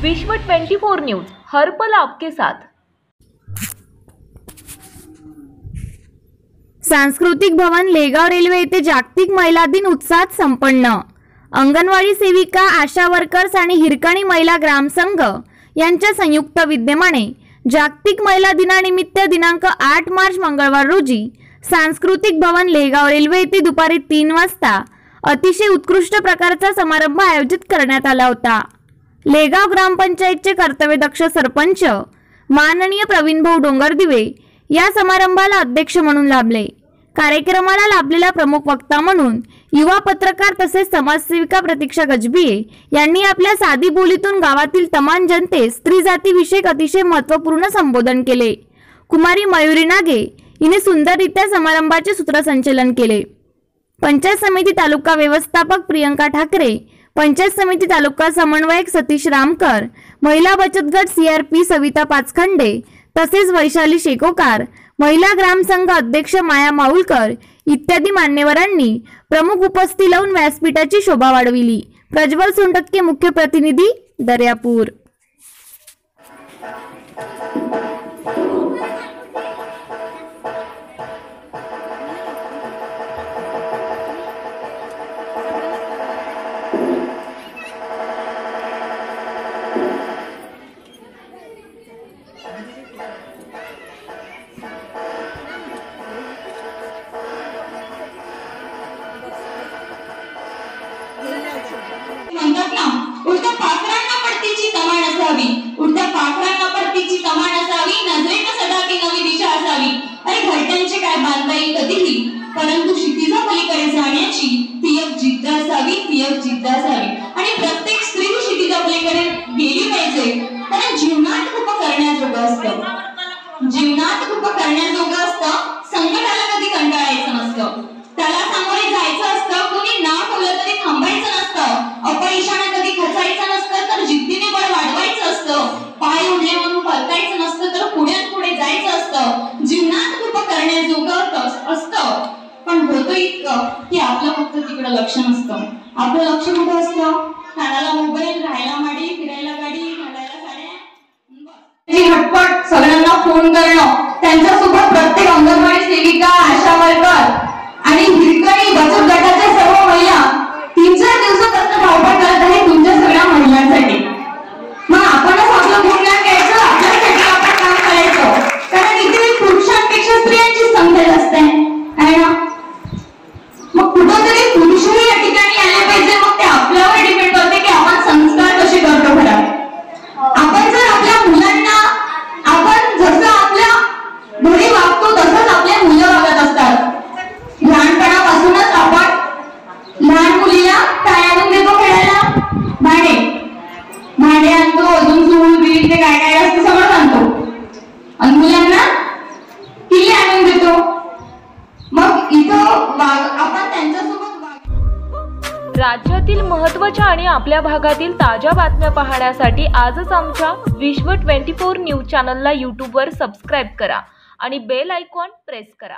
विश्व 24 न्यूज हर पल आपके साथ। सांस्कृतिक भवन लेगाव रेल्वे येथे जागतिक महिला दिन उत्साहात संपन्न। अंगणवाडी सेविका, आशा वर्कर्स आणि हिरकणी महिला ग्रामसंघ यांच्या संयुक्त विद्यमाने जागतिक महिला दिनानिमित्त दिनांक 8 मार्च मंगळवार रोजी सांस्कृतिक भवन लेगाव रेल्वे येथे दुपारी 3 वाजता अतिशय उत्कृष्ट प्रकारचा समारंभ आयोजित करण्यात आला होता। लेगाव ग्रामपंचायतचे कर्तव्यदक्ष सरपंच माननीय प्रवीणभाऊ डोंगरदिवे या समारंभाला अध्यक्ष म्हणून लाभले। कार्यक्रमाला लाभलेला प्रमुख वक्ता म्हणून युवा पत्रकार तसेच समाजसेविका प्रतीक्षा गजबिये यांनी आपल्या साधी बोलीतून गावातील तमाम जनतेस स्त्री जाती विषयक अतिशय महत्त्वपूर्ण संबोधन केले। कुमारी मयुरी नागे हिने सुंदररित्या समारंभाचे सूत्रसंचालन केले। पंचायत समिती तालुका व्यवस्थापक प्रियंका ठाकरे, पंचायत समिती तालुका समन्वयक सतीश रामकर, महिला बचत गट CRP सविता पाचखंडे तसेच वैशाली शेकोकार, महिला ग्रामसंघ अध्यक्ष माया माऊलकर इत्यादी मान्यवरांनी प्रमुख उपस्थिती लावून व्यासपीठाची शोभा वाढविली। प्रज्वल सोनटक्के, मुख्य प्रतिनिधी, दर्यापूर। म्हणतात ना, उडत्या पाखरांना पडतीची कमान असावी, उडत्या पाखरांना पडतीची कमान असावी, नजरेत सदा ती नवी दिशा असावी। अरे घरट्यांचे काय बांधता येईल कधीही, परंतु क्षितिजा पलीकडे जाण्याची ती एक जिद्द असावी, ती एक जिद्द असावी। आणि प्रत्येक स्त्री क्षितिजा पलीकडे गेली पाहिजे। कारण जीवनात खूप करण्याजोगं असतं, जीवनात खूप करण्याजोगं असतं। संकटाला कधी कंटाळायचं नसतं, त्याला सामोरे जायचं असतं। कोणी नाव ठेवलं तरी थांबायचं नसतं, अपयशाने कधी खचायचं नसतं, तर जिद्दीने बळ वाढवायचं असतं। पाय उडले म्हणून परतायचं नसतं, तर पुढे जायचं असतं। जीवनात खूप करण्याजोगं असतं, पण होतं इतकं की आपलं फक्त तिकडे लक्ष नसतं। आपलं लक्ष कुठं असतं? खाण्याला मोबाईल, राहायला माडी, फिरायला गाडी, घालायला साड्या, हटपट, सगळ्यांना फोन करणं, त्यांच्यासोबत प्रत्येक अंगणवाडी सेविका, आशा वर्कर आणि हिरकणी बचत गटाच्या सर्व महिला 3-4 दिवसापासून धावपळ करत आहे तुमच्या सगळ्या महिलांसाठी। मग आपणच आपलं गुणगान घ्यायचं, आपल्यासाठी आपण काम करायचं, कारण इथे पुरुषांपेक्षा स्त्रियांची संख्या जास्त आहे ना। मग कुठंतरी पुरुषही या ठिकाणी आले पाहिजे। मग ते आपल्यावर डिपेंड करते की आपण संस्कार कसे करतो घरात। आपण जर आपल्या मुलांना आपण जसं आपल्या घरी वागतो तसंच आपल्या मुलं वागत असतात। लहानपणापासूनच आपण लहान मुलीला काय आणून देतो खेळायला? भांडे आणतो, अजून चूल बीट ते काय काय असतं सगळं आणतो, आणि मुलांना किल्ले आणून देतो। मग इथं आपण त्यांच्यासोबत राज्यातील महत्त्वाच्या आणि आपल्या भागातील ताज्या बातम्या पाहण्यासाठी आजच आमच्या विश्व 24 न्यूज चॅनलला YouTube वर सबस्क्राईब करा आणि बेल आयकॉन प्रेस करा।